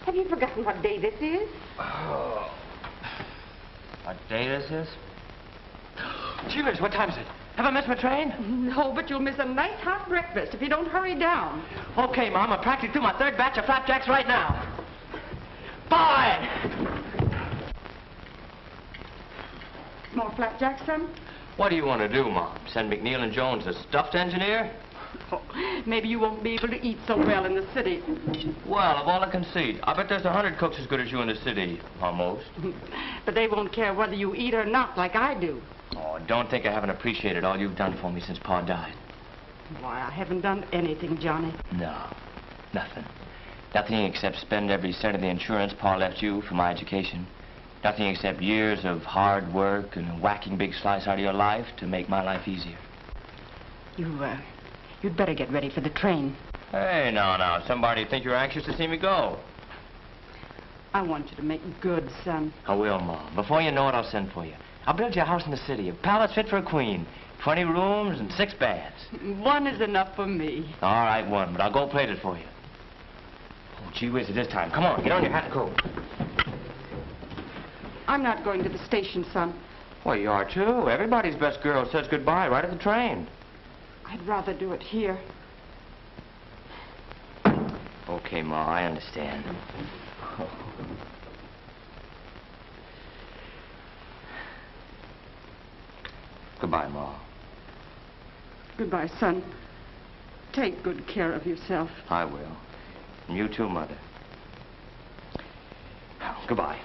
Have you forgotten what day this is? Oh. What day this is? Gee whiz, what time is it? Have I missed my train? No, but you'll miss a nice hot breakfast if you don't hurry down. Okay, Mom, I'm practically through my third batch of flapjacks right now. Bye! More flapjacks, son? What do you want to do, Mom? Send McNeil and Jones a stuffed engineer? Oh, maybe you won't be able to eat so well in the city. Well, of all I can see, I bet there's 100 cooks as good as you in the city, almost. But they won't care whether you eat or not like I do. Oh, don't think I haven't appreciated all you've done for me since Pa died. Why, I haven't done anything, Johnny. No, nothing. Nothing except spend every cent of the insurance Pa left you for my education. Nothing except years of hard work and a whacking big slice out of your life to make my life easier. You'd better get ready for the train. Hey, now, somebody think you're anxious to see me go. I want you to make good, son. I will, Mom. Before you know it, I'll send for you. I'll build you a house in the city, a palace fit for a queen, 20 rooms and 6 baths. One is enough for me. All right, one, but I'll go plate it for you. Oh, gee whiz, it is time. Come on, get on your hat and coat. I'm not going to the station, son. Well, you are, too. Everybody's best girl says goodbye right at the train. I'd rather do it here. Okay, Ma, I understand. Goodbye, Ma. Goodbye, son. Take good care of yourself. I will. And you too, Mother. Goodbye.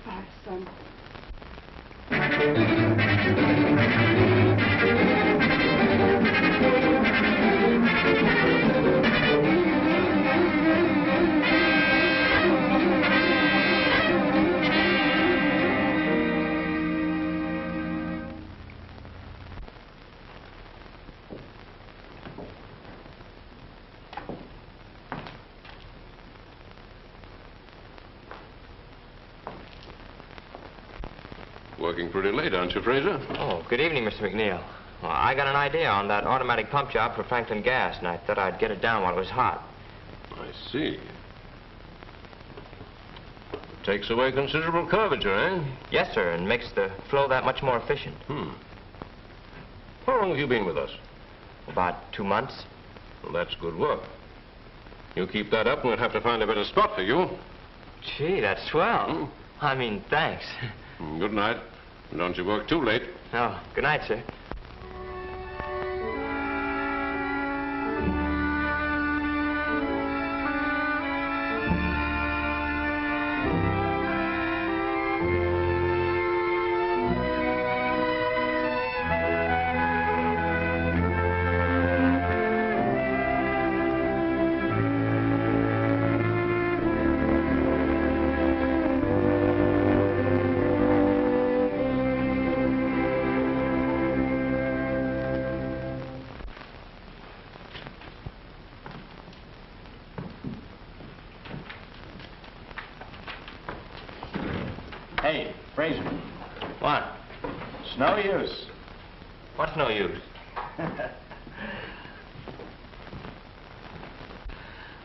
Bye, son. Working pretty late, aren't you, Fraser? Oh, good evening, Mr. McNeil. Well, I got an idea on that automatic pump job for Franklin Gas, and I thought I'd get it down while it was hot. I see. Takes away considerable curvature, eh? Yes, sir, and makes the flow that much more efficient. How long have you been with us? About 2 months. Well, that's good work. You keep that up, and we'll have to find a better spot for you. Gee, that's swell. I mean, thanks. Good night. Don't you work too late. Oh, good night, sir. Hey, Fraser. What? It's no use. What's no use?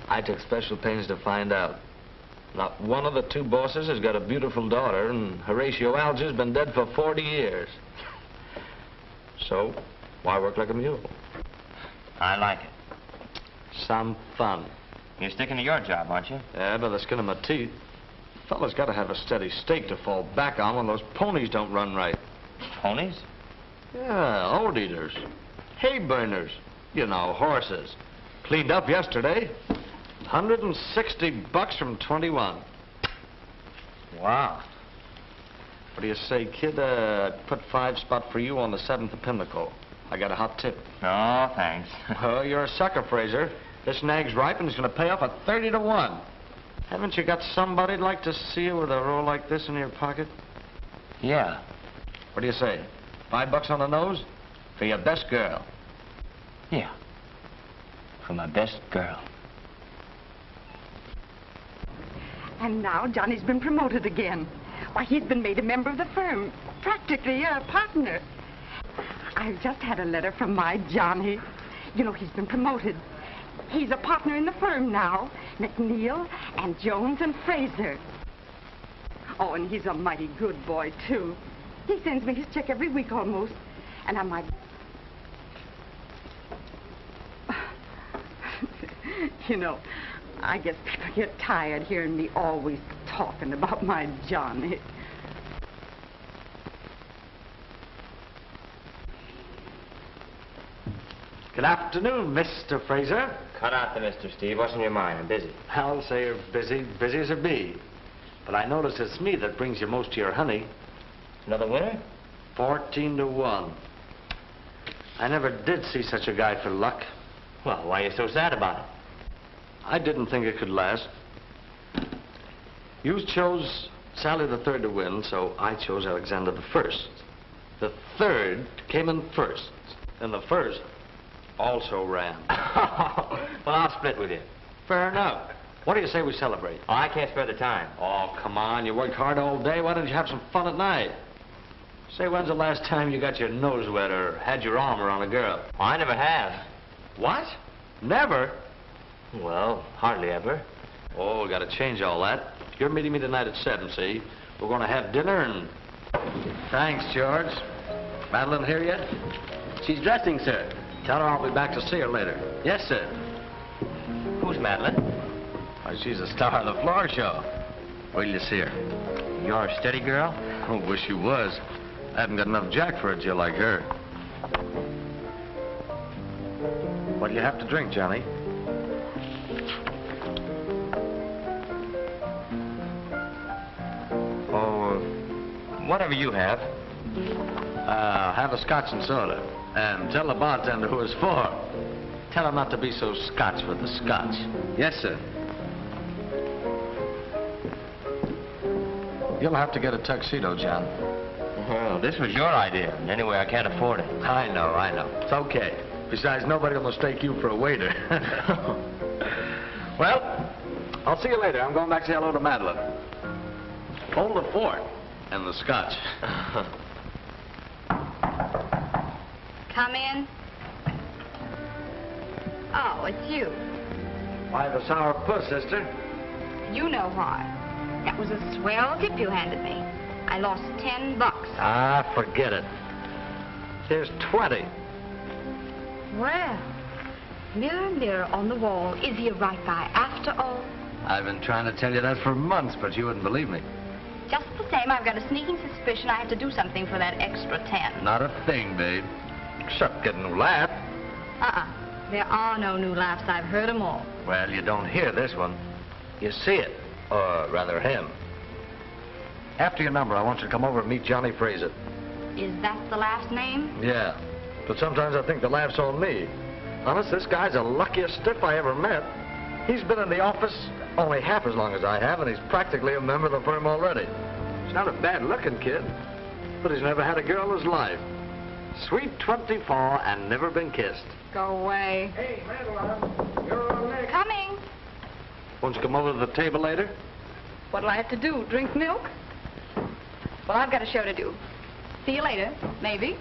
I took special pains to find out. Not one of the 2 bosses has got a beautiful daughter, and Horatio Alger's been dead for 40 years. So, why work like a mule? I like it. Some fun. You're sticking to your job, aren't you? Yeah, by the skin of my teeth. Fella's got to have a steady stake to fall back on when those ponies don't run right. Ponies? Yeah, old eaters. Hay burners. You know, horses. Cleaned up yesterday. $160 from 21. Wow. What do you say, kid? Put 5 spot for you on the 7th of Pimlico. I got a hot tip. No, thanks. Oh, you're a sucker, Fraser. This nag's ripe and it's going to pay off at 30 to 1. Haven't you got somebody'd like to see you with a roll like this in your pocket? Yeah. What do you say? $5 on the nose? For your best girl. Yeah. For my best girl. And now Johnny's been promoted again. Why, he's been made a member of the firm. Practically a partner. I've just had a letter from my Johnny. You know, he's been promoted. He's a partner in the firm now. McNeil and Jones and Fraser. Oh, and he's a mighty good boy, too. He sends me his check every week almost. And I might... You know, I guess people get tired hearing me always talking about my Johnny. Good afternoon, Mr. Fraser. Cut out the Mr. Steve. What's in your mind? I'm busy. I'll say you're busy, busy as a bee. But I notice it's me that brings you most of your honey. Another winner? 14-1. I never did see such a guy for luck. Well, why are you so sad about it? I didn't think it could last. You chose Sally the Third to win, so I chose Alexander the First. The third came in first, and the first also ran. Well, I'll split with you. Fair enough. What do you say we celebrate? Oh, I can't spare the time. Oh, come on. You worked hard all day. Why don't you have some fun at night? Say, when's the last time you got your nose wet or had your arm around a girl? Oh, I never have. What? Never? Well, hardly ever. Oh, we got to change all that. You're meeting me tonight at 7, see? We're going to have dinner and... Thanks, George. Madeline here yet? She's dressing, sir. Tell her I'll be back to see her later. Yes, sir. Who's Madeline? Why, she's a star of the floor show. Wait till you see her. You're a steady girl? Oh, wish you was. I haven't got enough jack for a Jill like her. What'll you have to drink, Johnny? Oh, whatever you have. Have a scotch and soda. And tell the bartender who it's for. Tell him not to be so Scotch with the scotch. Yes, sir. You'll have to get a tuxedo, John. Well, this was your idea. Anyway, I can't afford it. I know. It's okay. Besides, nobody will mistake you for a waiter. Well, I'll see you later. I'm going back to say hello to Madeline. Hold the fort and the scotch. Come in. Oh, it's you. Why the sour puss, sister? You know why. That was a swell tip you handed me. I lost $10. Ah, forget it. Here's 20. Well, mirror, mirror on the wall, is he a right guy after all? I've been trying to tell you that for months, but you wouldn't believe me. Just the same, I've got a sneaking suspicion I have to do something for that extra 10. Not a thing, babe. Except get a new laugh. There are no new laughs. I've heard them all. Well, you don't hear this one. You see it. Or rather, him. After your number, I want you to come over and meet Johnny Fraser. Is that the last name? Yeah. But sometimes I think the laugh's on me. Honest, this guy's the luckiest stiff I ever met. He's been in the office only half as long as I have, and he's practically a member of the firm already. He's not a bad-looking kid, but he's never had a girl in his life. Sweet 24 and never been kissed. Go away. Hey, Madeline, you're on next. Coming. Won't you come over to the table later? What'll I have to do, drink milk? Well, I've got a show to do. See you later, maybe.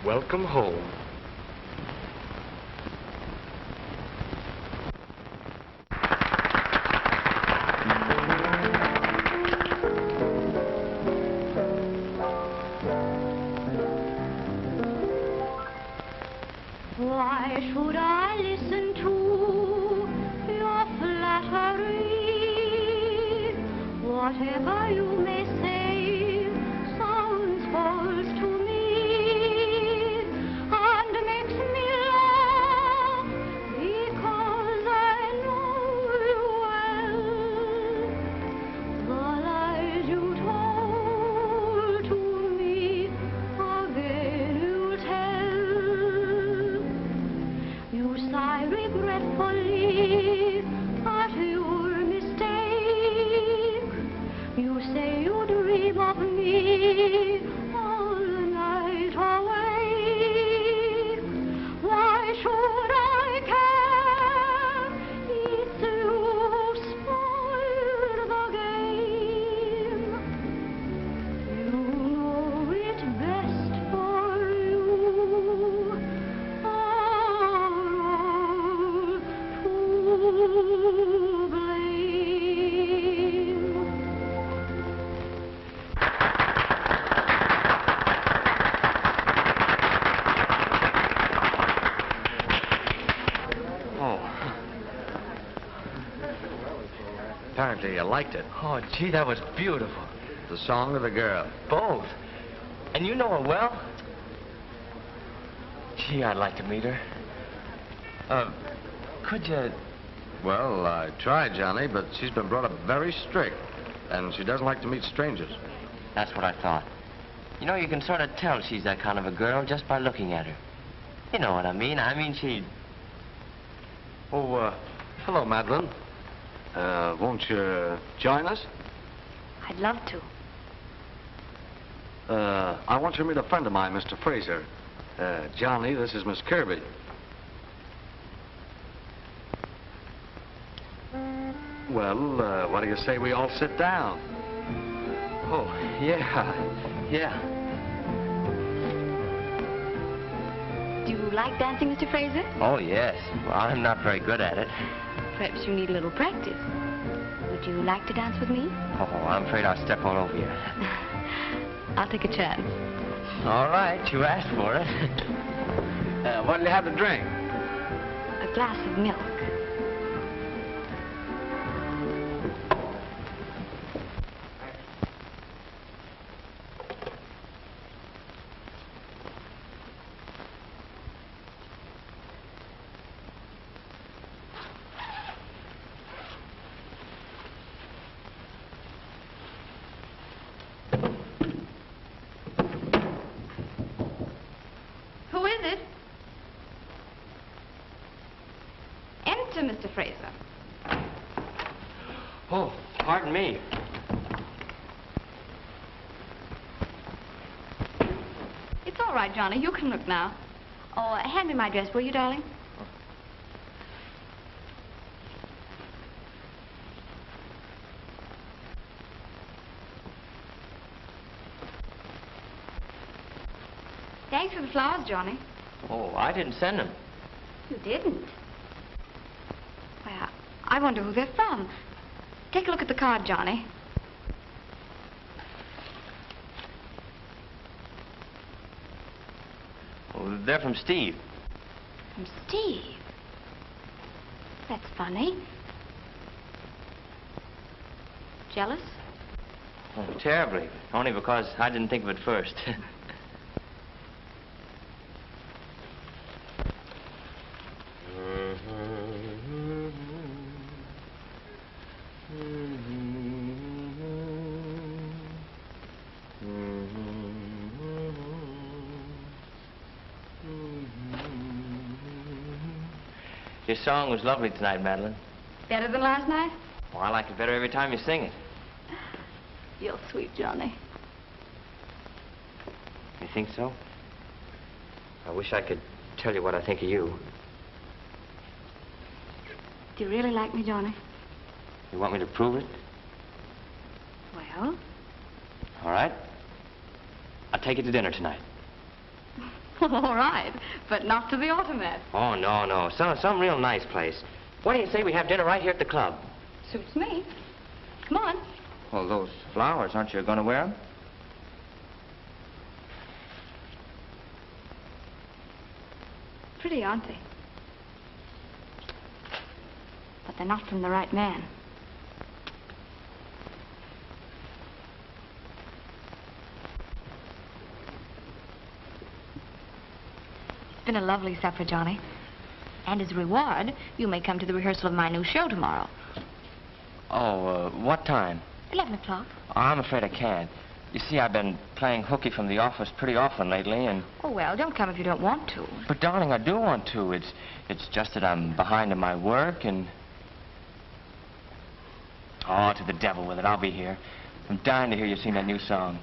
Welcome home. Why should I listen to your flattery? Whatever you may say sounds false to me and makes me laugh because I know you well. The lies you told to me again you tell. You sigh regretfully at your mistake. You say you dream of me all the night away. Why should I care? It's you spoiled the game. You know it best for you. All to blame. Apparently you liked it. Oh, gee, that was beautiful. The song or the girl? Both. And you know her well? Gee, I'd like to meet her. Could you... Well, I tried, Johnny, but she's been brought up very strict, and she doesn't like to meet strangers. That's what I thought. You know, you can sort of tell she's that kind of a girl just by looking at her. You know what I mean. I mean, she... Oh, hello, Madeline. Won't you join us? I'd love to. I want you to meet a friend of mine, Mr. Fraser. Johnny, this is Miss Kirby. Well, what do you say we all sit down? Oh, yeah. Yeah. Do you like dancing, Mr. Fraser? Oh, yes. Well, I'm not very good at it. Perhaps you need a little practice. Would you like to dance with me? Oh, I'm afraid I'll step all over you. I'll take a chance. All right, you asked for it. What'll you have to drink? A glass of milk. Who is it? Enter, Mr. Fraser. Oh, pardon me. It's all right, Johnny. You can look now. Oh, hand me my dress, will you, darling? Thanks for the flowers, Johnny. Oh, I didn't send them. You didn't? Well, I wonder who they're from. Take a look at the card, Johnny. Oh, they're from Steve. From Steve. That's funny. Jealous? Oh, terribly. Only because I didn't think of it first. Your song was lovely tonight, Madeline. Better than last night? Oh, I like it better every time you sing it. You're sweet, Johnny. You think so? I wish I could tell you what I think of you. Do you really like me, Johnny? You want me to prove it? Well? All right. I'll take you to dinner tonight. All right, but not to the Automat. Oh, no. Some real nice place. What do you say we have dinner right here at the club? Suits me. Come on. Well, those flowers, aren't you going to wear them? Pretty, aren't they? But they're not from the right man. It's been a lovely supper, Johnny. And as a reward, you may come to the rehearsal of my new show tomorrow. Oh, what time? 11 o'clock. Oh, I'm afraid I can't. You see, I've been playing hooky from the office pretty often lately, and... Oh, well, don't come if you don't want to. But, darling, I do want to. It's just that I'm behind in my work, and... Oh, to the devil with it. I'll be here. I'm dying to hear you sing that new song.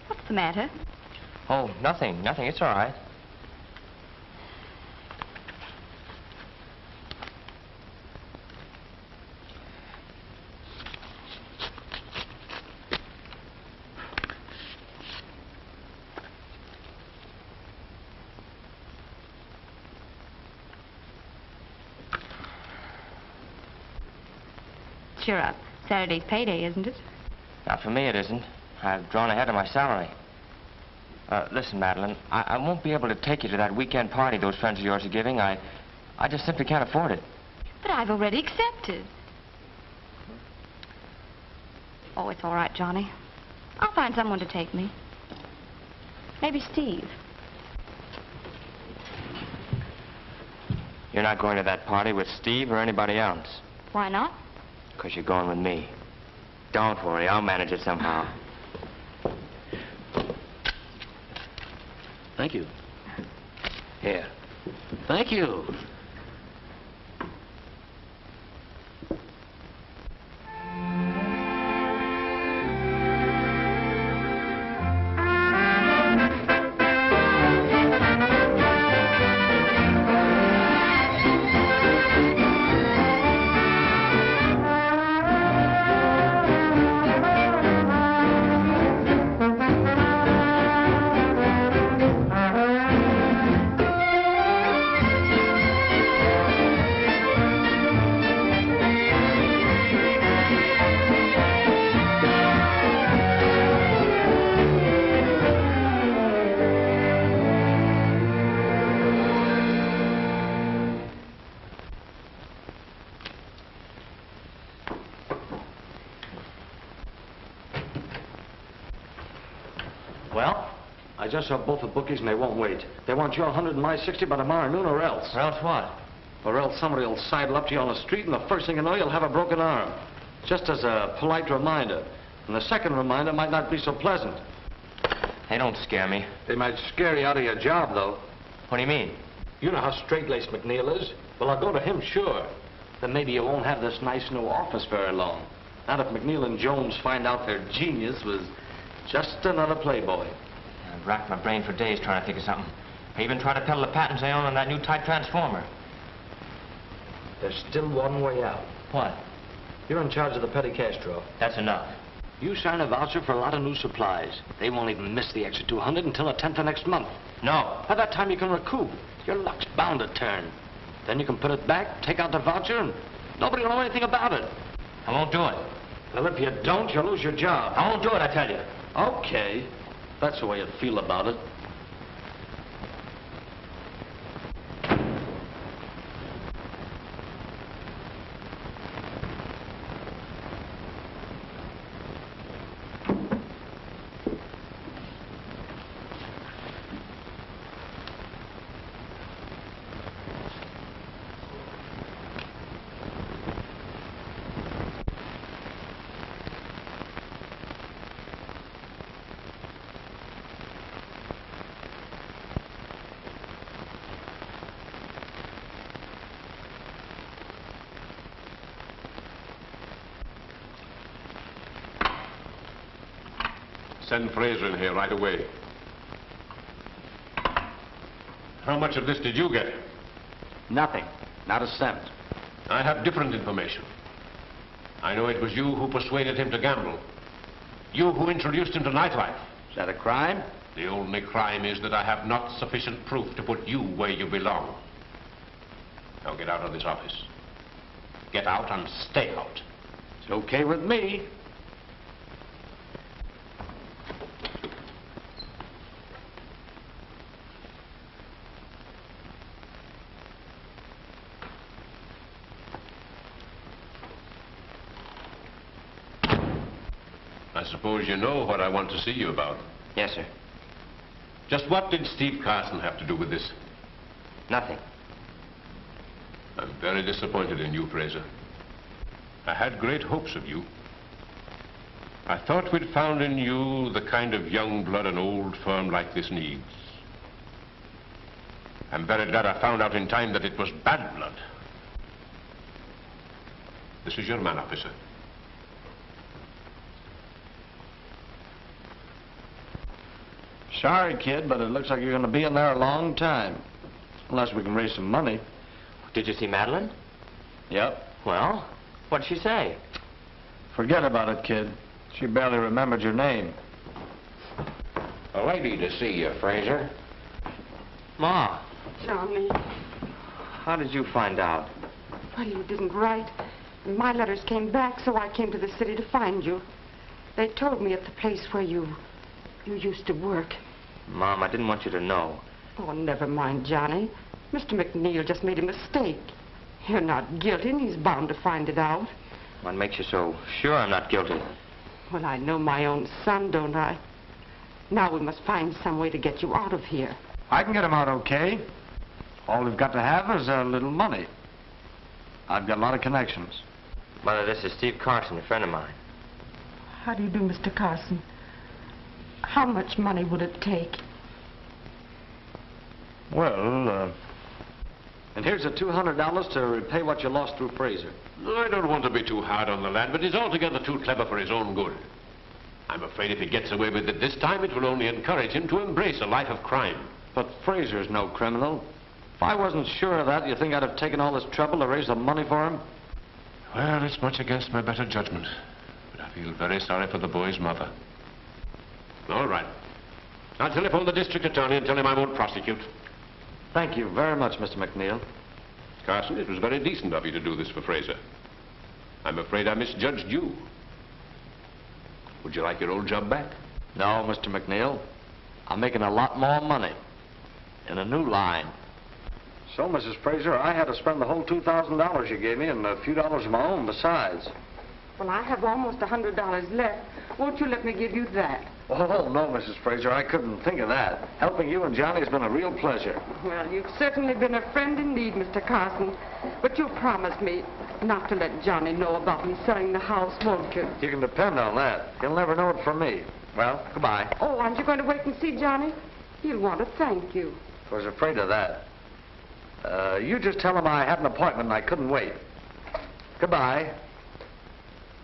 What's the matter? Oh, nothing. It's all right. Cheer up. Saturday's payday, isn't it? Not for me, it isn't. I've drawn ahead of my salary. Listen, Madeline, I won't be able to take you to that weekend party those friends of yours are giving. I just simply can't afford it. But I've already accepted. Oh, it's all right, Johnny. I'll find someone to take me. Maybe Steve. You're not going to that party with Steve or anybody else. Why not? Because you're going with me. Don't worry, I'll manage it somehow. Thank you. Here. Thank you. Well, I just saw both the bookies and they won't wait. They want your 100 and my 60 by tomorrow noon or else. Or else what? Or else somebody will sidle up to you on the street and the first thing you know, you'll have a broken arm. Just as a polite reminder. And the second reminder might not be so pleasant. They don't scare me. They might scare you out of your job, though. What do you mean? You know how straight-laced McNeil is. Well, I'll go to him, sure. Then maybe you won't have this nice new office very long. Not if McNeil and Jones find out their genius was just another playboy. I've racked my brain for days trying to think of something. I even tried to peddle the patents I own on that new type transformer. There's still one way out. What? You're in charge of the petty cash drawer. That's enough. You sign a voucher for a lot of new supplies. They won't even miss the extra 200 until the 10th of next month. No. By that time, you can recoup. Your luck's bound to turn. Then you can put it back, take out the voucher, and nobody will know anything about it. I won't do it. Well, if you don't, you'll lose your job. I won't do it, I tell you. Okay. That's the way you feel about it. Send Fraser in here right away. How much of this did you get? Nothing. Not a cent. I have different information. I know it was you who persuaded him to gamble. You who introduced him to nightlife. Is that a crime? The only crime is that I have not sufficient proof to put you where you belong. Now get out of this office. Get out and stay out. It's okay with me. I suppose you know what I want to see you about. Yes, sir. Just what did Steve Carson have to do with this? Nothing. I'm very disappointed in you, Fraser. I had great hopes of you. I thought we'd found in you the kind of young blood an old firm like this needs. I'm very glad I found out in time that it was bad blood. This is your man, officer. Sorry, kid, but it looks like you're going to be in there a long time. Unless we can raise some money. Did you see Madeline? Yep. Well, what'd she say? Forget about it, kid. She barely remembered your name. A lady to see you, Fraser. Ma, Johnny, how did you find out? well, you didn't write. My letters came back, so I came to the city to find you. They told me at the place where you used to work. Mom, I didn't want you to know. Oh, never mind, Johnny. Mr. McNeil just made a mistake. You're not guilty, and he's bound to find it out. What makes you so sure I'm not guilty? Well, I know my own son, don't I? Now we must find some way to get you out of here. I can get him out okay. All we've got to have is a little money. I've got a lot of connections. Mother, this is Steve Carson, a friend of mine. How do you do, Mr. Carson? How much money would it take? Well, and here's the $200 to repay what you lost through Fraser. I don't want to be too hard on the lad, but he's altogether too clever for his own good. I'm afraid if he gets away with it this time, it will only encourage him to embrace a life of crime. But Fraser's no criminal. If I wasn't sure of that, you think I'd have taken all this trouble to raise the money for him? Well, it's much against my better judgment, but I feel very sorry for the boy's mother. All right. I'll telephone the district attorney and tell him I won't prosecute. Thank you very much, Mr. McNeil. Carson, it was very decent of you to do this for Fraser. I'm afraid I misjudged you. Would you like your old job back? No, Mr. McNeil. I'm making a lot more money in a new line. So, Mrs. Fraser, I had to spend the whole $2,000 you gave me and a few dollars of my own besides. Well, I have almost $100 left. Won't you let me give you that? Oh, no, Mrs. Fraser, I couldn't think of that. Helping you and Johnny has been a real pleasure. Well, you've certainly been a friend in need, Mr. Carson. But you'll promise me not to let Johnny know about me selling the house, won't you? You can depend on that. He'll never know it from me. Well, goodbye. Oh, aren't you going to wait and see Johnny? He'll want to thank you. I was afraid of that. You just tell him I had an appointment and I couldn't wait. Goodbye.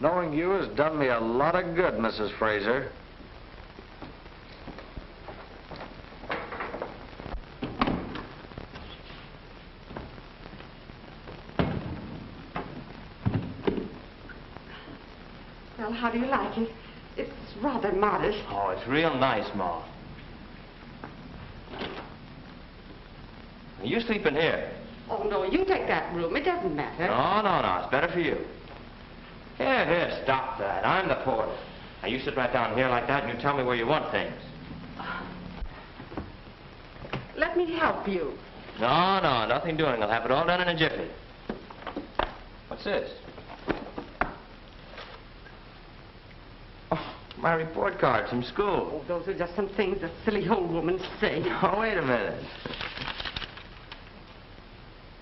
Knowing you has done me a lot of good, Mrs. Fraser. Well, how do you like it? It's rather modest. Oh, it's real nice, Ma. You sleep in here. Oh, no, you take that room. It doesn't matter. No. It's better for you. Here, stop that. I'm the porter. Now, you sit right down here like that and you tell me where you want things. Let me help you. No, nothing doing. I'll have it all done in a jiffy. What's this? Oh, my report cards from school. Oh, those are just some things that silly old women say. Oh, wait a minute.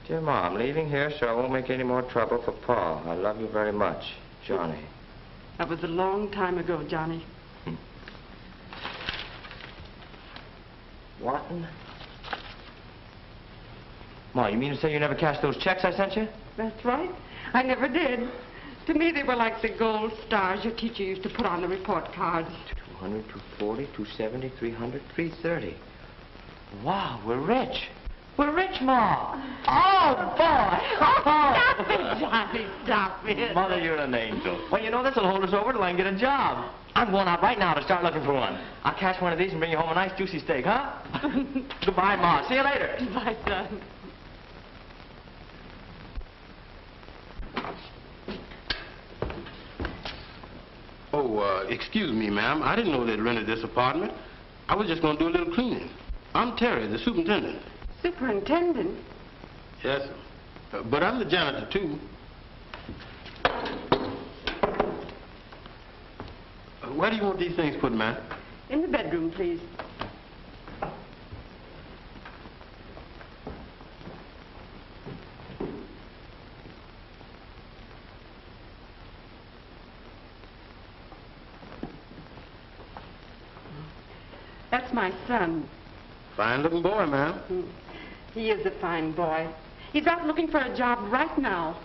Dear Ma, I'm leaving here so I won't make any more trouble for Pa. I love you very much. Johnny. That was a long time ago, Johnny. What? Ma, you mean to say you never cashed those checks I sent you? That's right. I never did. To me, they were like the gold stars your teacher used to put on the report cards. 200, 240, 270, 300, 330. Wow, we're rich. We're rich, Ma. Oh, boy. Stop it, Johnny. Stop it. Mother, you're an angel. Well, you know, this will hold us over till I can get a job. I'm going out right now to start looking for one. I'll cash one of these and bring you home a nice juicy steak, huh? Goodbye, Ma. See you later. Bye, son. Oh, excuse me, ma'am. I didn't know they'd rented this apartment. I was just going to do a little cleaning. I'm Terry, the superintendent. Superintendent? Yes, sir. But I'm the janitor, too. Where do you want these things put, ma'am? In the bedroom, please. That's my son. Fine-looking boy, ma'am. He is a fine boy. He's out looking for a job right now.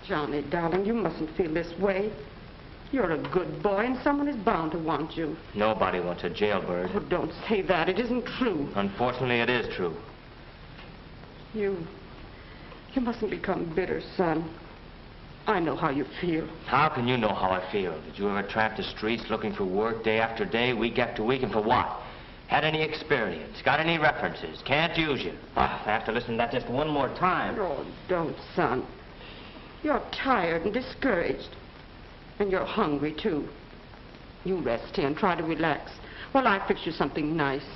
Johnny, darling, you mustn't feel this way. You're a good boy, and someone is bound to want you. Nobody wants a jailbird. Oh, don't say that. It isn't true. Unfortunately, it is true. You mustn't become bitter, son. I know how you feel. How can you know how I feel? Did you ever tramp the streets looking for work day after day, week after week, and for what? Had any experience? Got any references? Can't use you. I have to listen to that just one more time. Oh, don't, son. You're tired and discouraged. And you're hungry, too. You rest here and try to relax while I fix you something nice.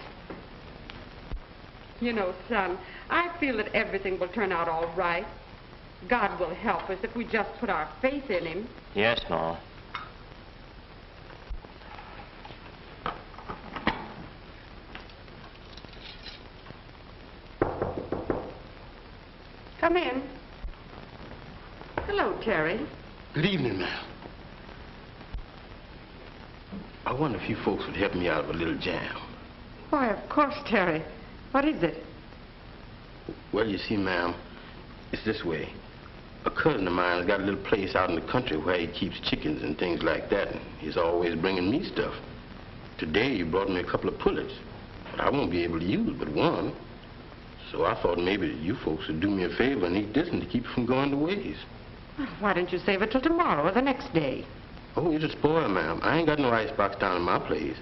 You know, son, I feel that everything will turn out all right. God will help us if we just put our faith in him. Yes, Ma. Come in. Hello, Terry. Good evening, ma'am. I wonder if you folks would help me out of a little jam. Why, of course, Terry. What is it? Well, you see, ma'am, it's this way. A cousin of mine has got a little place out in the country where he keeps chickens and things like that, and he's always bringing me stuff. Today, he brought me a couple of pullets, but I won't be able to use but one. So I thought maybe you folks would do me a favor and eat this and to keep it from going to waste. Why don't you save it till tomorrow or the next day? Oh, it'll spoil, ma'am. I ain't got no icebox down in my place.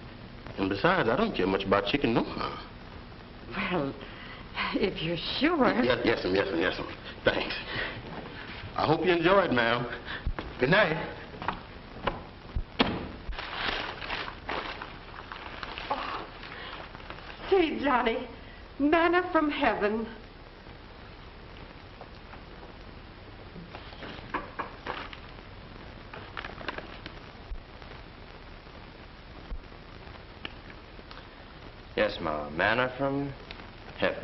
And besides, I don't care much about chicken no more. Well, if you're sure. Yes, ma'am. Thanks. I hope you enjoyed, ma'am. Good night. Oh, say, Johnny, manna from heaven. Yes, Ma. Manna from heaven.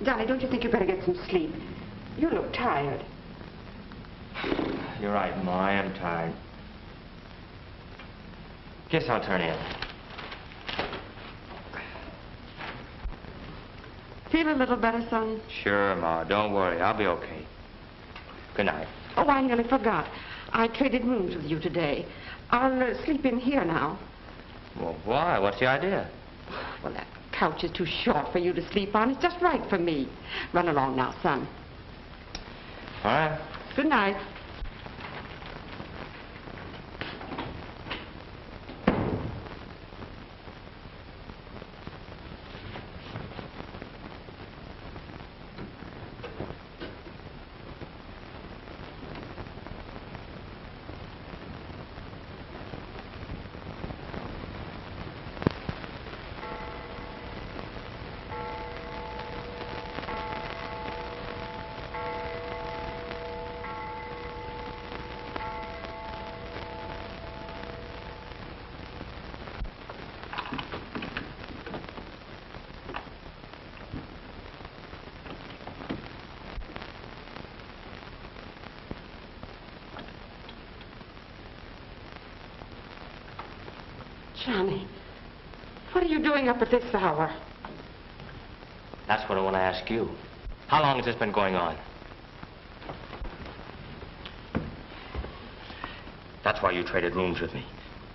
Johnny, don't you think you better get some sleep? You look tired. You're right, Ma. I am tired. Guess I'll turn in. Feel a little better, son? Sure, Ma. Don't worry. I'll be okay. Good night. Oh, I nearly forgot. I traded rooms with you today. I'll sleep in here now. Well, why? What's the idea? Well, that couch is too short for you to sleep on. It's just right for me. Run along now, son. All right. Good night. Johnny, what are you doing up at this hour? That's what I want to ask you. How long has this been going on? That's why you traded rooms with me.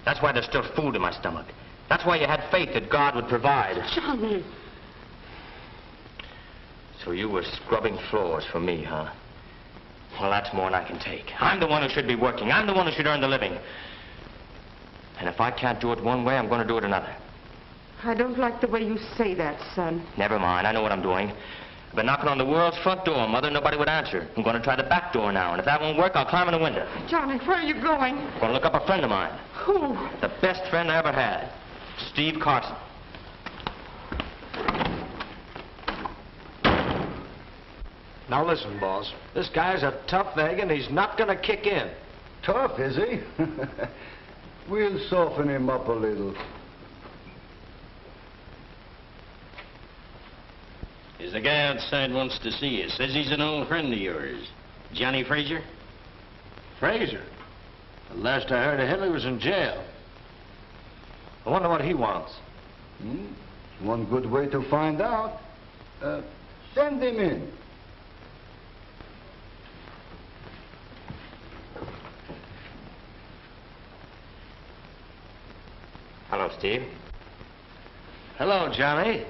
That's why there's still food in my stomach. That's why you had faith that God would provide. Johnny. So you were scrubbing floors for me, huh? Well, that's more than I can take. I'm the one who should be working. I'm the one who should earn the living. And if I can't do it one way, I'm going to do it another. I don't like the way you say that, son. Never mind. I know what I'm doing. I've been knocking on the world's front door, Mother. Nobody would answer. I'm going to try the back door now, and if that won't work, I'll climb in the window. Johnny, where are you going? I'm going to look up a friend of mine. Who? The best friend I ever had. Steve Carson. Now listen, boss. This guy's a tough egg, and he's not going to kick in. Tough, is he? We'll soften him up a little. There's a guy outside wants to see you. Says he's an old friend of yours. Johnny Frazier? Frazier? The last I heard of him, he was in jail. I wonder what he wants. One good way to find out. Send him in. Hello, Steve. Hello, Johnny.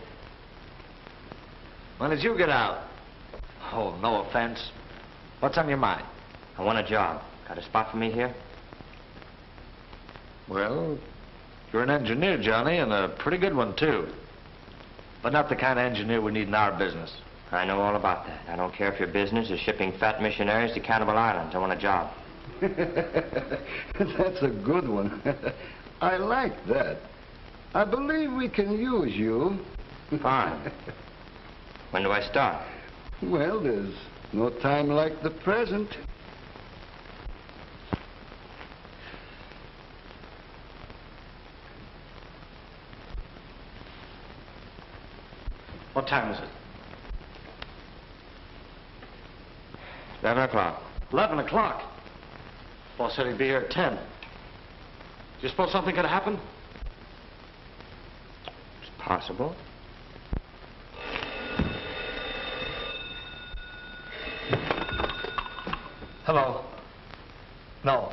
When did you get out? Oh, no offense. What's on your mind? I want a job. Got a spot for me here? Well, you're an engineer, Johnny, and a pretty good one, too. But not the kind of engineer we need in our business. I know all about that. I don't care if your business is shipping fat missionaries to Cannibal Island. I want a job. That's a good one. I like that. I believe we can use you. Fine. When do I start? Well, there's no time like the present. What time is it? 11 o'clock. 11 o'clock. Boss said he'd be here at 10. Do you suppose something could happen? It's possible. Hello. No.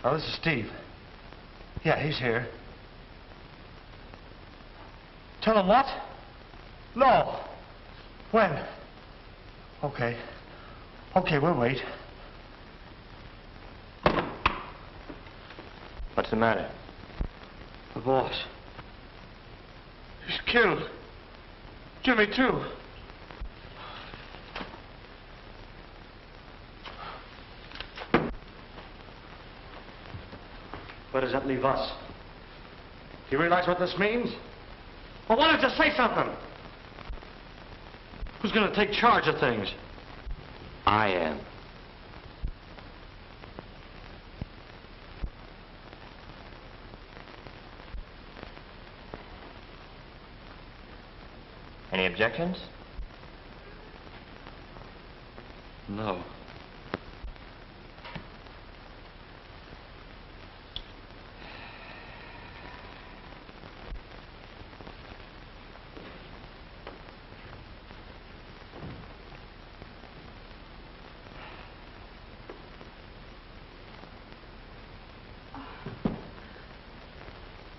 Oh, this is Steve. Yeah, he's here. Tell him what? No. When? Okay. Okay, we'll wait. What's the matter? The boss. He's killed. Jimmy, too. Where does that leave us? Do you realize what this means? Well, why don't you say something? Who's going to take charge of things? I am. Any objections? No.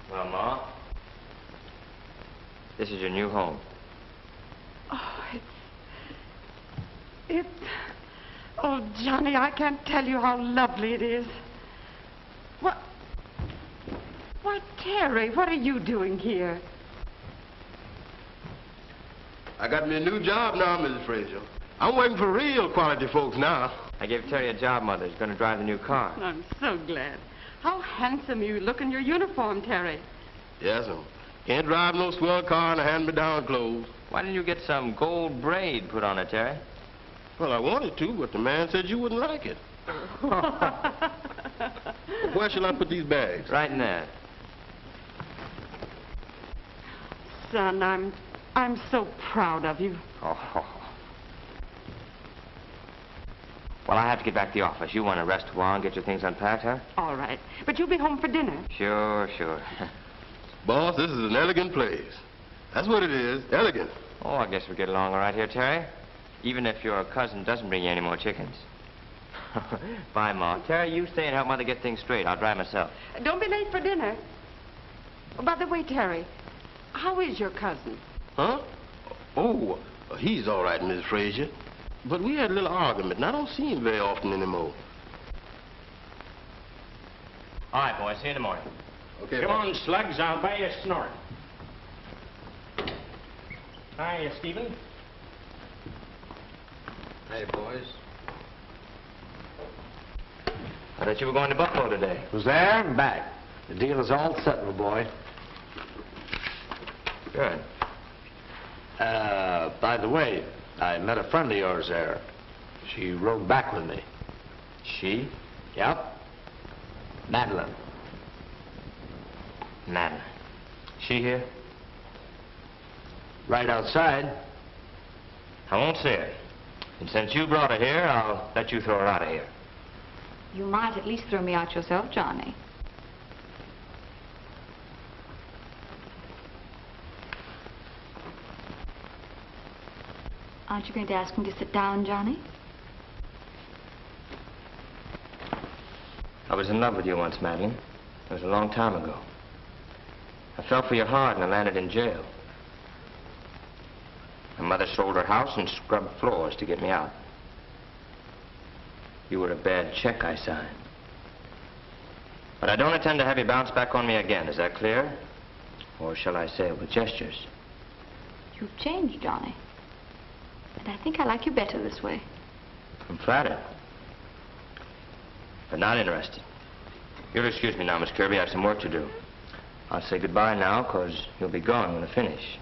Well, Ma, this is your new home. Oh, Johnny, I can't tell you how lovely it is. What? Why, Terry, what are you doing here? I got me a new job now, Mrs. Frazier. I'm working for real quality folks now. I gave Terry a job, Mother. He's going to drive the new car. I'm so glad. How handsome you look in your uniform, Terry. Yes, sir. Can't drive no swell car and hand-me-down clothes. Why didn't you get some gold braid put on it, Terry? Well, I wanted to, but the man said you wouldn't like it. Where shall I put these bags? Right in there. Son, I'm so proud of you. Oh. Well, I have to get back to the office. You want to rest a while and get your things unpacked, huh? All right. But you'll be home for dinner. Sure. Boss, this is an elegant place. That's what it is, elegant. Oh, I guess we get along all right here, Terry. Even if your cousin doesn't bring you any more chickens. Bye, Ma. Terry, you stay and help Mother get things straight. I'll drive myself. Don't be late for dinner. Oh, by the way, Terry, how is your cousin? Huh? Oh, he's all right, Mrs. Frazier. But we had a little argument, and I don't see him very often anymore. All right, boys. See you in the morning. Okay. Come on, slugs. I'll buy you a snort. Hi, Stephen. Hey, boys. I thought you were going to Buffalo today. Was there and back. The deal is all set, my boy. Good. By the way, I met a friend of yours there. She rode back with me. She? Yep. Madeline. Madeline. She here? Right outside. I won't see her. And since you brought her here, I'll let you throw her out of here. You might at least throw me out yourself, Johnny. Aren't you going to ask me to sit down, Johnny? I was in love with you once, Madeline. It was a long time ago. I fell for your heart and I landed in jail. My mother sold her house and scrubbed floors to get me out. You were a bad check I signed. But I don't intend to have you bounce back on me again. Is that clear? Or shall I say it with gestures? You've changed, Johnny. And I think I like you better this way. I'm flattered. But not interested. You'll excuse me now, Miss Kirby. I have some work to do. I'll say goodbye now, because you'll be gone when I finish.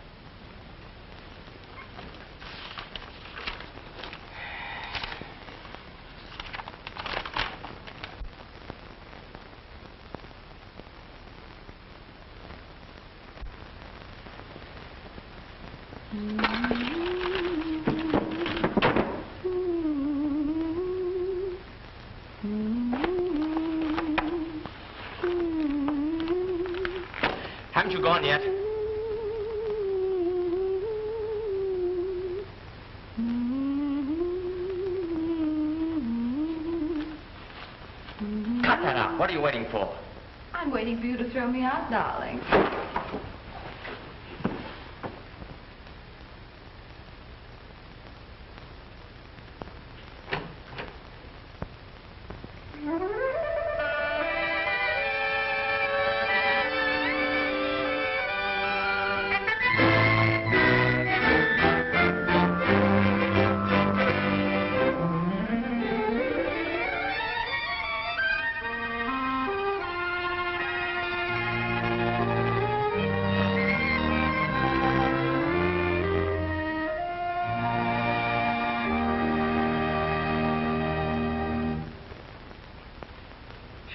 Haven't you gone yet? Cut that out. What are you waiting for? I'm waiting for you to throw me out, darling.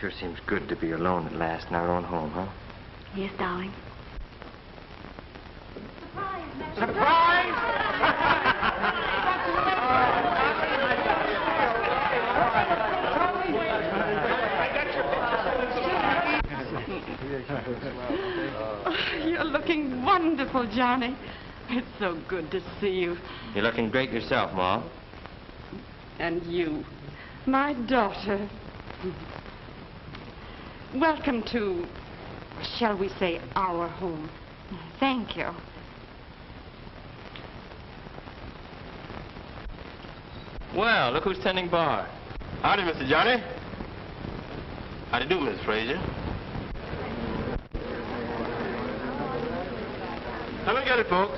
Sure seems good to be alone at last in our own home, huh? Yes, darling. Oh, you're looking wonderful, Johnny. It's so good to see you. You're looking great yourself, Ma. And you, my daughter. Welcome to, shall we say, our home. Thank you. Well, look who's tending bar. Howdy, Mr. Johnny. How do you do, Miss Frazier? Come and get it, folks.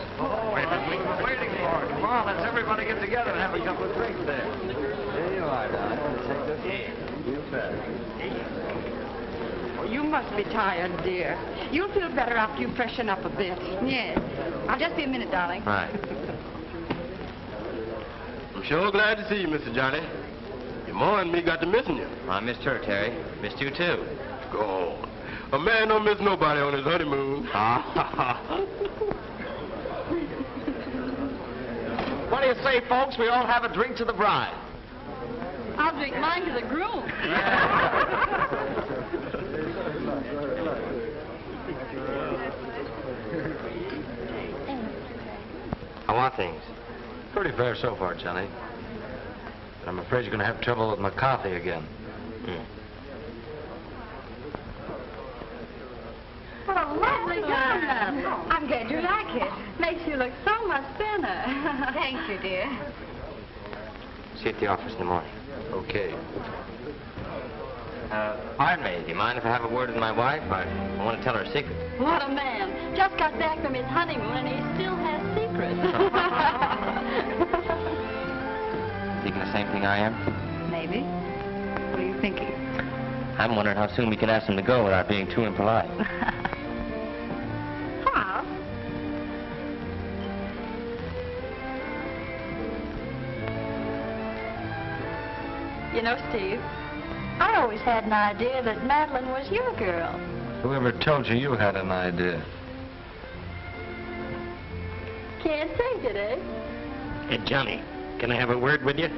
Wait a minute. We're waiting for it. Come on, let's everybody get together and have a couple of drinks there. There you are, darling. Take this one. You bet. Oh, you must be tired, dear. You'll feel better after you freshen up a bit. Yes. I'll just be a minute, darling. Right. I'm sure glad to see you, Mr. Johnny. Your ma and me got to missing you. I missed her, Terry. Missed you, too. Go on. A man don't miss nobody on his honeymoon. What do you say, folks? We all have a drink to the bride. I'll drink mine to the groom. How are things? Pretty fair so far, Johnny. But I'm afraid you're going to have trouble with McCarthy again. What a lovely gun. I'm glad you like it. Makes you look so much thinner. Thank you, dear. See you at the office in the morning. Okay. Pardon me. Do you mind if I have a word with my wife? I want to tell her a secret. What a man. Just got back from his honeymoon and he still has secrets. assuming I am? Maybe. What are you thinking? I'm wondering how soon we can ask him to go without being too impolite. Pop? You know, Steve, I always had an idea that Madeline was your girl. Whoever told you you had an idea? Can't take it, eh? Hey, Johnny, can I have a word with you?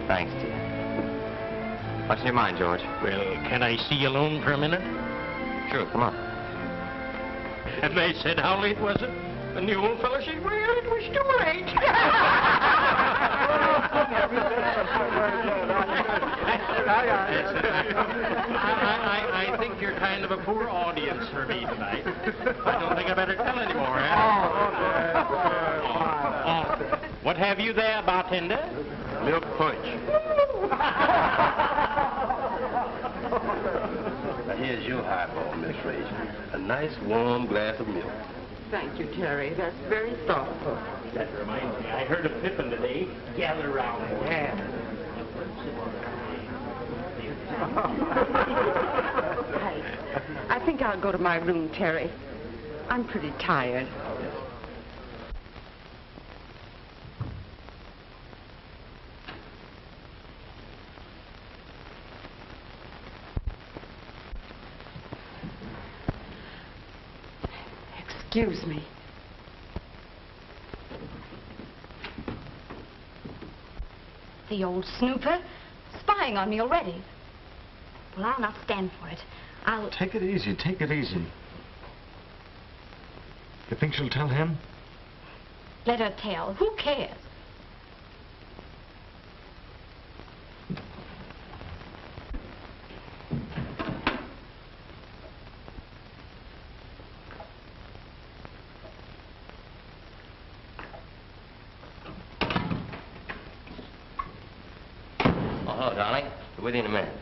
Thanks, dear. What's in your mind, George? Well, can I see you alone for a minute? Sure, come on. And they said, how late was it? And the old fellow said, well, it was too late. I think you're kind of a poor audience for me tonight. I don't think I better tell anymore, What have you there, bartender? Milk punch. Now, here's your highball, Miss Fraser. A nice, warm glass of milk. Thank you, Terry. That's very thoughtful. That reminds me, I heard of Pippin today. Gather round. Yeah. I think I'll go to my room, Terry. I'm pretty tired. Excuse me. The old snooper, spying on me already. Well, I'll not stand for it. I'll... Take it easy, take it easy. You think she'll tell him? Let her tell. Who cares? Oh, hello, darling. Be with you in a minute.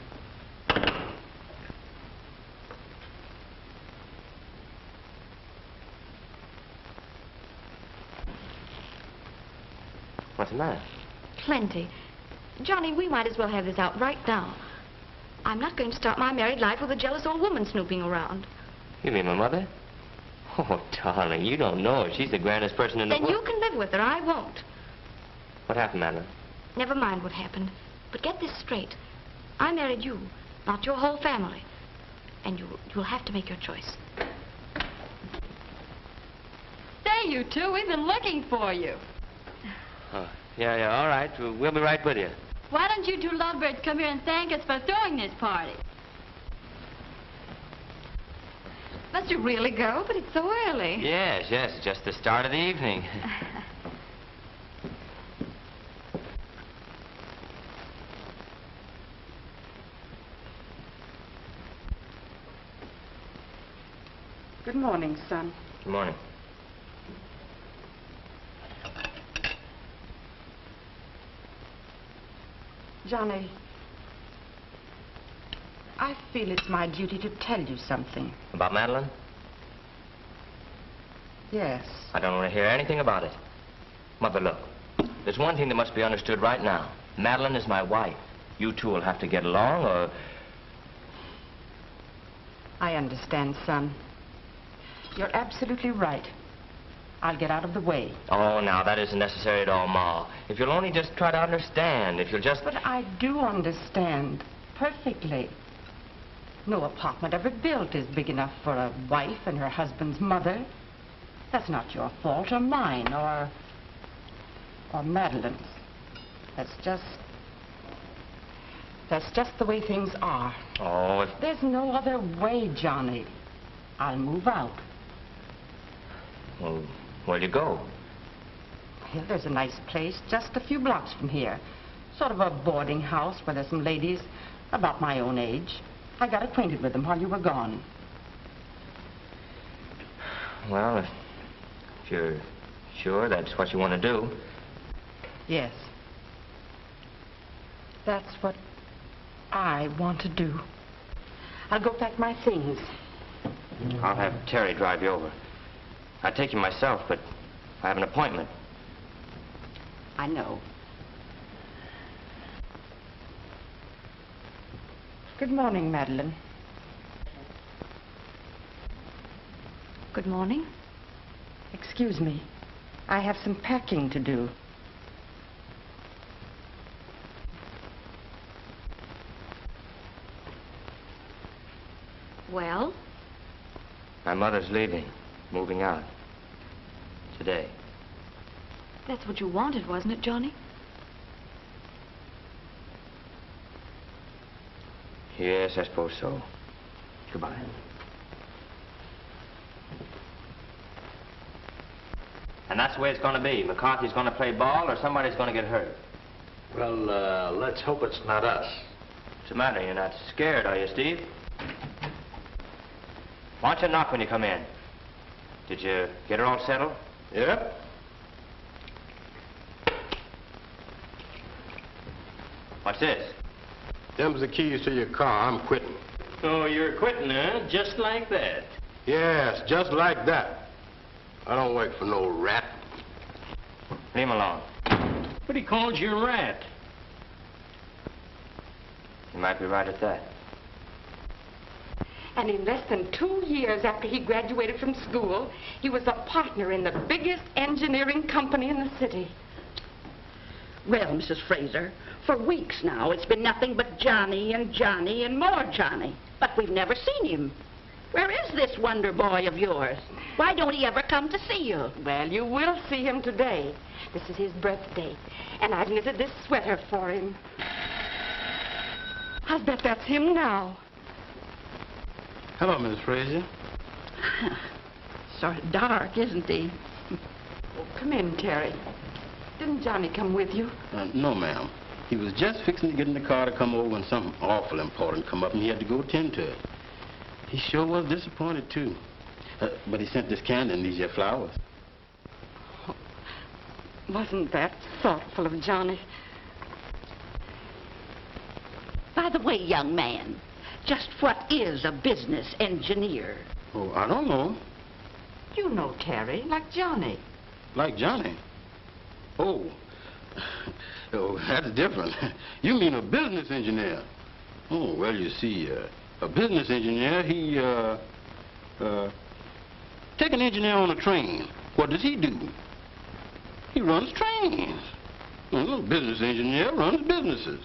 What's the matter? Plenty. Johnny, we might as well have this out right now. I'm not going to start my married life with a jealous old woman snooping around. You mean my mother? Oh, darling, you don't know her. She's the grandest person in the Then world. you can live with her. I won't. What happened, Madeline? Never mind what happened. But get this straight. I married you, not your whole family. And you'll have to make your choice. Say, you two, we've been looking for you. Oh, yeah, all right. We'll be right with you. Why don't you two lovebirds come here and thank us for throwing this party? Must you really go? But it's so early. Yes, just the start of the evening. Good morning, son. Good morning. Johnny, I feel it's my duty to tell you something. About Madeline? Yes. I don't want to hear anything about it. Mother, look. There's one thing that must be understood right now. Madeline is my wife. You two will have to get along, or... I understand, son. You're absolutely right. I'll get out of the way. Oh, now, that isn't necessary at all, Ma. If you'll only just try to understand, if you'll just... But I do understand perfectly. No apartment ever built is big enough for a wife and her husband's mother. That's not your fault or mine or Madeline's. That's just the way things are. Oh, if... There's no other way, Johnny. I'll move out. Well, where'll you go? Well, there's a nice place just a few blocks from here. Sort of a boarding house where there's some ladies about my own age. I got acquainted with them while you were gone. Well, if you're sure that's what you want to do. Yes. That's what I want to do. I'll go pack my things. I'll have Terry drive you over. I'd take you myself, but I have an appointment. I know. Good morning, Madeline. Good morning. Excuse me. I have some packing to do. Well? My mother's leaving, moving out. Today. That's what you wanted, wasn't it, Johnny? Yes, I suppose so. Goodbye. And that's the way it's going to be. McCarthy's going to play ball or somebody's going to get hurt. Well, let's hope it's not us. What's the matter? You're not scared, are you, Steve? Why don't you knock when you come in? Did you get her all settled? Yep. What's this? Them's the keys to your car. I'm quitting. Oh, you're quitting, huh? Just like that. Yes, just like that. I don't work for no rat. Leave him alone. But he called you a rat. You might be right at that. And in less than 2 years after he graduated from school, he was a partner in the biggest engineering company in the city. Well, Mrs. Fraser, for weeks now, it's been nothing but Johnny and Johnny and more Johnny. But we've never seen him. Where is this wonder boy of yours? Why don't he ever come to see you? Well, you will see him today. This is his birthday, and I've knitted this sweater for him. I bet that's him now. Hello, Mrs. Fraser. Sort of dark, isn't he? Oh, come in, Terry. Didn't Johnny come with you? No, ma'am. He was just fixing to get in the car to come over when something awful important come up and he had to go attend to it. He sure was disappointed, too. But he sent this candy and these here flowers. Oh, wasn't that thoughtful of Johnny? By the way, young man, just what is a business engineer? Oh, I don't know. You know Terry, like Johnny. Like Johnny? Oh. Oh, that's different. You mean a business engineer? Oh, well, you see, a business engineer, take an engineer on a train. What does he do? He runs trains. A little business engineer runs businesses.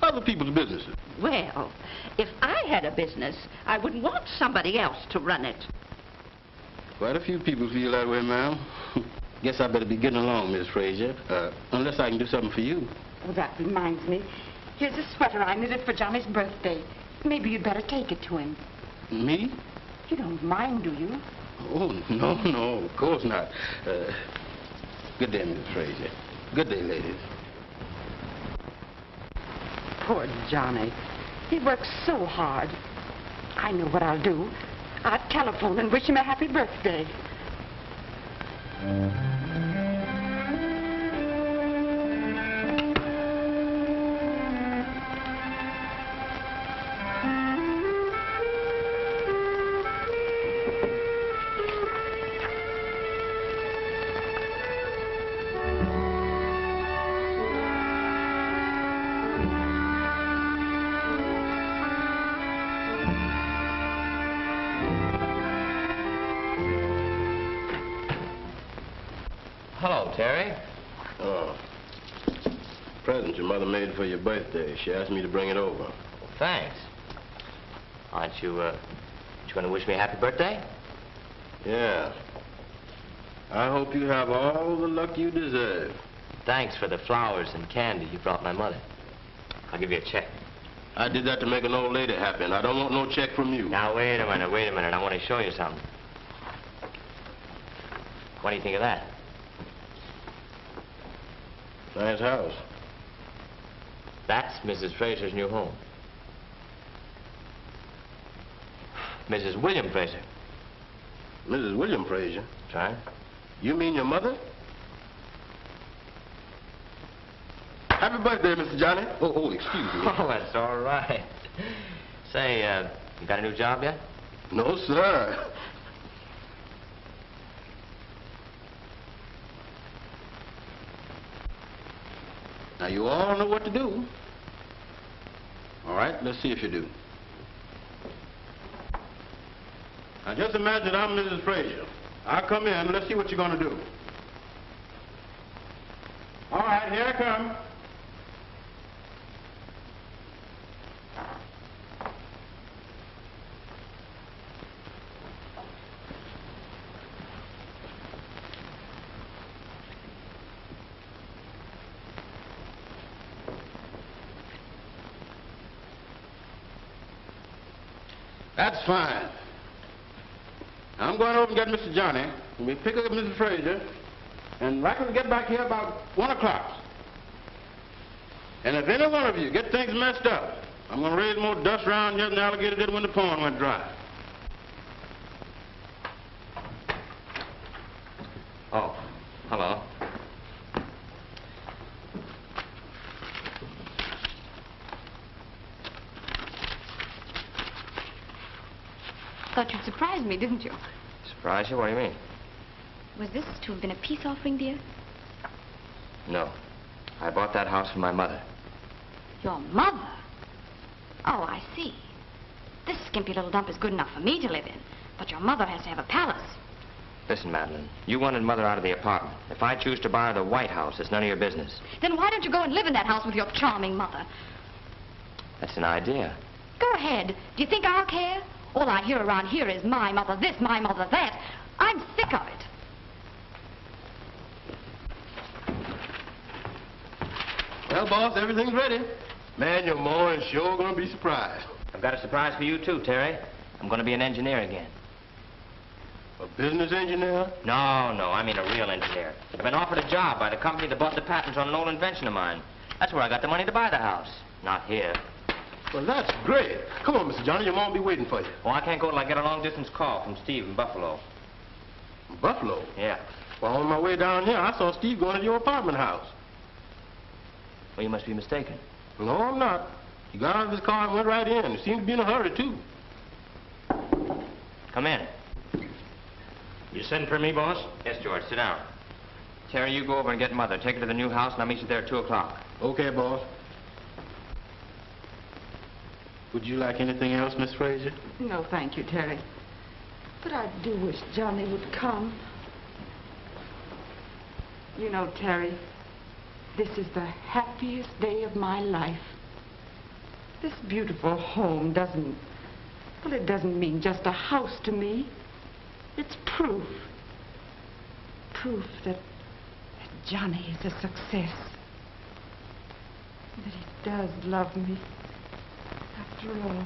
Other people's businesses. Well, if I had a business, I wouldn't want somebody else to run it. Quite a few people feel that way, ma'am. Guess I better be getting along, Miss Fraser. Unless I can do something for you. Oh, that reminds me. Here's a sweater I knitted for Johnny's birthday. Maybe you'd better take it to him. Me? You don't mind, do you? Oh, no, of course not. Good day, Miss Fraser. Good day, ladies. Poor Johnny. He works so hard. I know what I'll do. I'll telephone and wish him a happy birthday. Hello, Terry. Oh. Present your mother made for your birthday. She asked me to bring it over. Well, thanks. Aren't you going to wish me a happy birthday? Yeah. I hope you have all the luck you deserve. Thanks for the flowers and candy you brought my mother. I'll give you a check. I did that to make an old lady happy, and I don't want no check from you. Now, wait a minute. I want to show you something. What do you think of that? Nice house. That's Mrs. Fraser's new home. Mrs. William Fraser. Mrs. William Fraser? That's right. You mean your mother? Happy birthday, Mr. Johnny. Oh, excuse me. Oh, that's all right. Say, you got a new job yet? No, sir. Now, you all know what to do. All right, let's see if you do. Now, just imagine I'm Mrs. Frazier. I'll come in. Let's see what you're going to do. All right, here I come. That's fine. I'm going over and get Mr. Johnny, and we pick up Mrs. Frazier, and I can get back here about 1 o'clock. And if any one of you get things messed up, I'm going to raise more dust around here than the alligator did when the pond went dry. Oh, hello. Thought you'd surprise me, didn't you? Surprise you? What do you mean? Was this to have been a peace offering, dear? No. I bought that house for my mother. Your mother? Oh, I see. This skimpy little dump is good enough for me to live in, but your mother has to have a palace. Listen, Madeline, you wanted Mother out of the apartment. If I choose to buy her the White House, it's none of your business. Then why don't you go and live in that house with your charming mother? That's an idea. Go ahead. Do you think I'll care? All I hear around here is my mother this, my mother that. I'm sick of it. Well, boss, everything's ready. Man, your ma is sure going to be surprised. I've got a surprise for you, too, Terry. I'm going to be an engineer again. A business engineer? No, I mean a real engineer. I've been offered a job by the company that bought the patents on an old invention of mine. That's where I got the money to buy the house. Not here. Well, that's great. Come on, Mr. Johnny. Your mom will be waiting for you. Oh, I can't go till I get a long-distance call from Steve in Buffalo. Buffalo? Yeah. Well, on my way down here, I saw Steve going to your apartment house. Well, you must be mistaken. No, I'm not. He got out of his car and went right in. He seemed to be in a hurry, too. Come in. You sent for me, boss? Yes, George. Sit down. Terry, you go over and get Mother. Take her to the new house, and I'll meet you there at 2 o'clock. Okay, boss. Would you like anything else, Miss Frazier? No, thank you, Terry. But I do wish Johnny would come. You know, Terry, this is the happiest day of my life. This beautiful home doesn't mean just a house to me. It's proof. Proof that Johnny is a success. That he does love me. After all.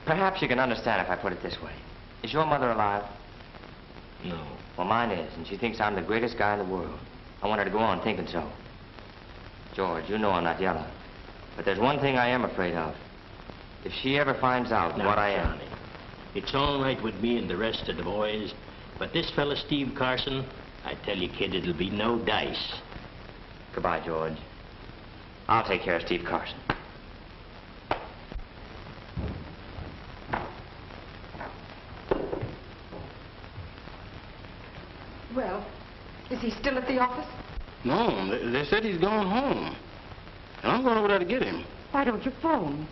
Perhaps you can understand if I put it this way. Is your mother alive? No. Well, mine is, and she thinks I'm the greatest guy in the world. I want her to go on thinking so. George, you know I'm not yellow. But there's one thing I am afraid of. If she ever finds out Now, what I am... Johnny, it's all right with me and the rest of the boys, but this fella Steve Carson, I tell you, kid, it'll be no dice. Goodbye, George. I'll take care of Steve Carson. Well, is he still at the office? No, they said he's gone home. And I'm going over there to get him. Why don't you phone?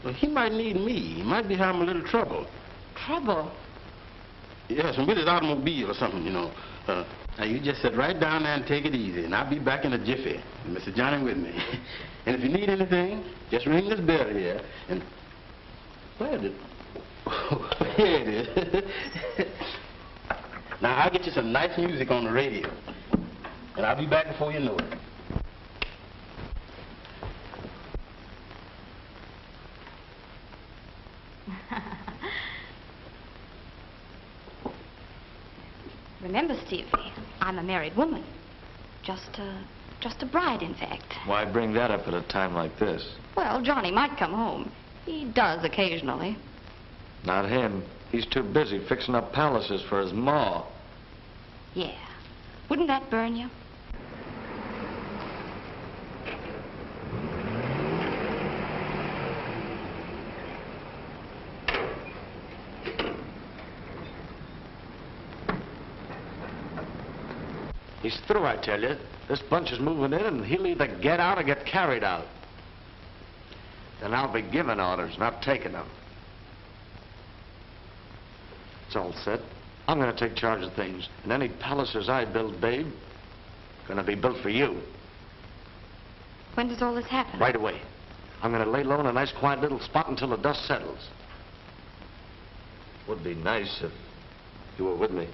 Well, he might need me. He might be having a little trouble. Trouble? Yes, and with his automobile or something, you know. Now, you just sit right down there and take it easy, and I'll be back in a jiffy. And Mr. Johnny with me. And if you need anything, just ring this bell here, and... Where did... Oh, here it is. Now, I'll get you some nice music on the radio. And I'll be back before you know it. Remember, Stevie, I'm a married woman. Just a bride, in fact. Why bring that up at a time like this? Well, Johnny might come home. He does occasionally. Not him. He's too busy fixing up palaces for his ma. Yeah. Wouldn't that burn you? He's through, I tell you. This bunch is moving in, and he'll either get out or get carried out. Then I'll be giving orders, not taking them. It's all set. I'm going to take charge of things. And any palaces I build, babe, going to be built for you. When does all this happen? Right away. I'm going to lay low in a nice, quiet little spot until the dust settles. Would be nice if You were with me.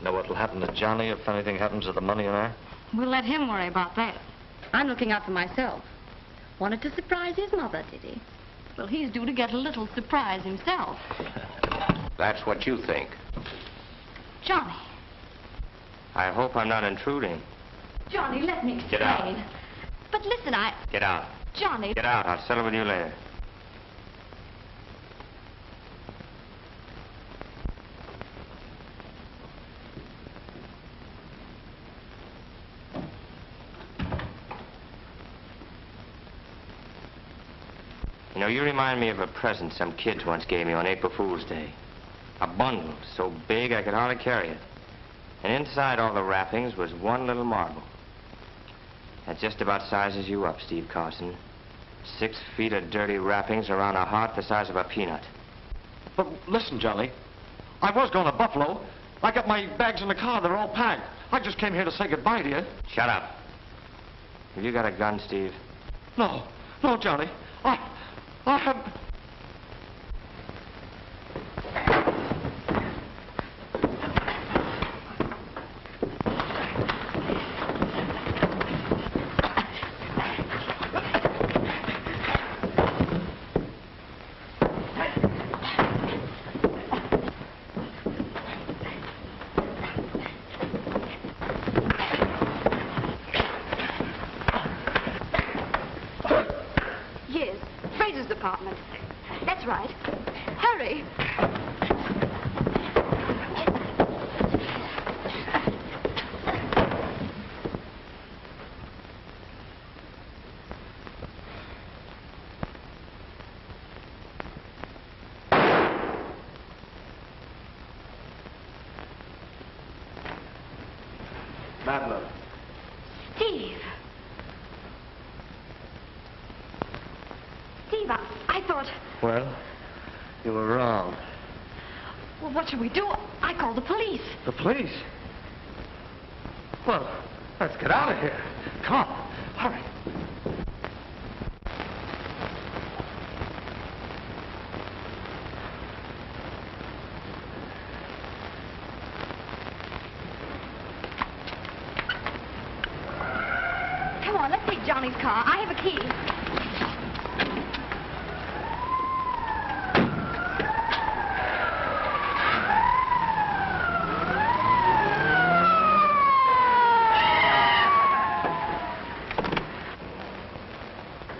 know what'll happen to Johnny if anything happens to the money in there? We'll let him worry about that. I'm looking out for myself. Wanted to surprise his mother, did he? Well, he's due to get a little surprise himself. That's what you think. Johnny. I hope I'm not intruding. Johnny, let me explain. Get out. But listen, Get out. Johnny... Get out. I'll settle with you later. You know, you remind me of a present some kids once gave me on April Fool's Day. A bundle so big I could hardly carry it. And inside all the wrappings was one little marble. That just about sizes you up, Steve Carson. 6 feet of dirty wrappings around a heart the size of a peanut. But listen, Johnny. I was going to Buffalo. I got my bags in the car. They're all packed. I just came here to say goodbye to you. Shut up. Have you got a gun, Steve? No. No, Johnny. I have... Yes, Fraser's apartment. That's right. Hurry. Madeline. Steve. Steve, I thought... Well, you were wrong. Well, what should we do? I called the police. The police? Well, let's get out of here. Come on. Hurry. Come on, let's take Johnny's car. I have a key.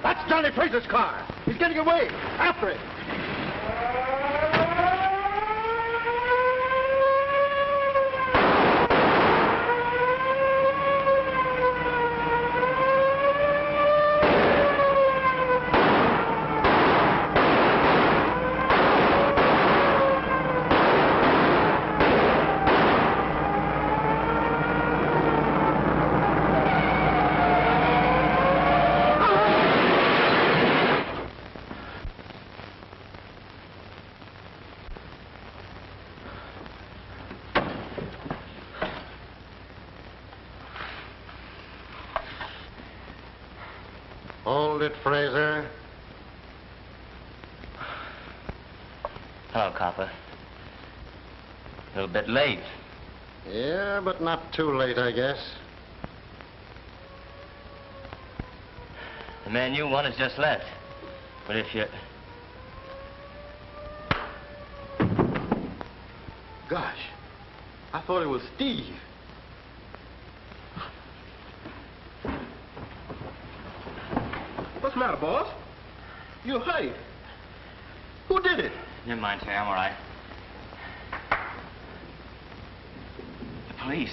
That's Johnny Fraser's car. He's getting away. After it. Hold it, Fraser. Hello, copper. A little bit late. Yeah, but not too late, I guess. The man you want has just left. But if you... Gosh, I thought it was Steve. What's the matter, boss? You're hurt. Who did it? Never mind, Terry. I'm all right. Please.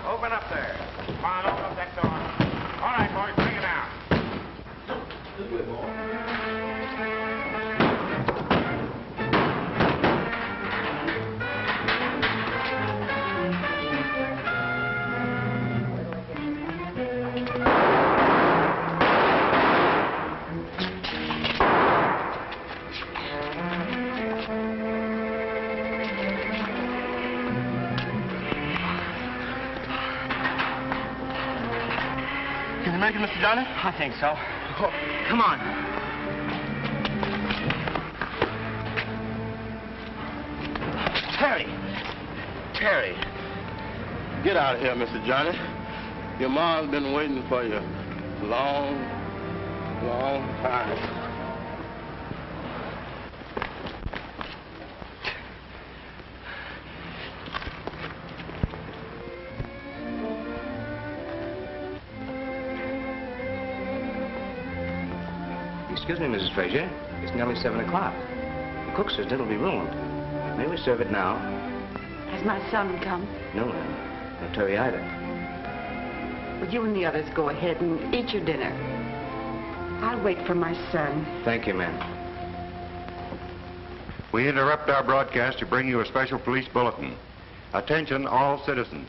Open up there. Come on, open up that door. All right, boys, bring it down. Can you make it, Mr. Johnny? I think so. Oh, come on. Terry! Terry! Get out of here, Mr. Johnny. Your mom's been waiting for you a long, long time. Excuse me, Mrs. Frazier. It's nearly 7 o'clock. The cook says it'll be ruined. May we serve it now? Has my son come? No, ma'am. No Terry either. Well, you and the others go ahead and eat your dinner. I'll wait for my son. Thank you, ma'am. We interrupt our broadcast to bring you a special police bulletin. Attention, all citizens.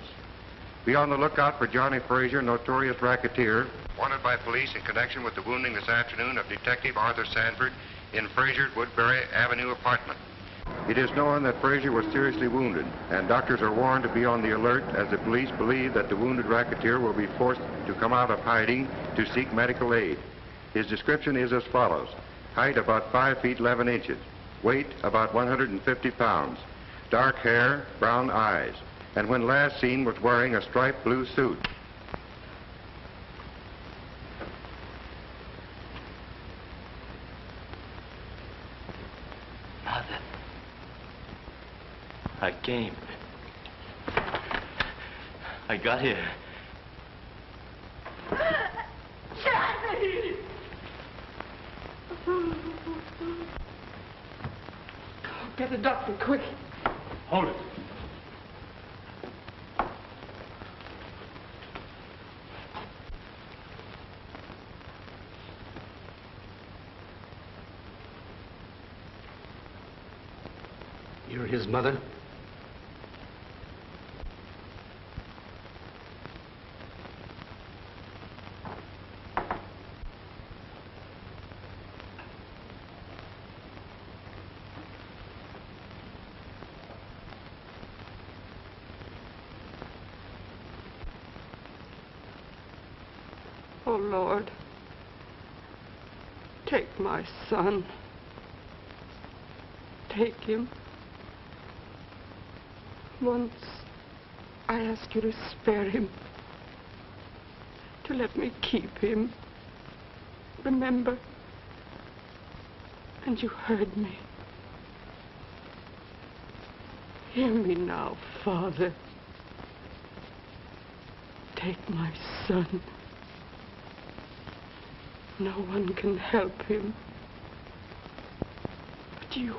Be on the lookout for Johnny Frazier, notorious racketeer, wanted by police in connection with the wounding this afternoon of Detective Arthur Sanford in Frazier's Woodbury Avenue apartment. It is known that Frazier was seriously wounded, and doctors are warned to be on the alert as the police believe that the wounded racketeer will be forced to come out of hiding to seek medical aid. His description is as follows: height about 5 feet 11 inches, weight about 150 pounds, dark hair, brown eyes, and when last seen was wearing a striped blue suit. Mother. I came. I got here. Johnny! Get a doctor, quick. Hold it. You're his mother? Oh, Lord, take my son. Take him. Once I asked you to spare him, to let me keep him. Remember? And you heard me. Hear me now, Father. Take my son. No one can help him but you.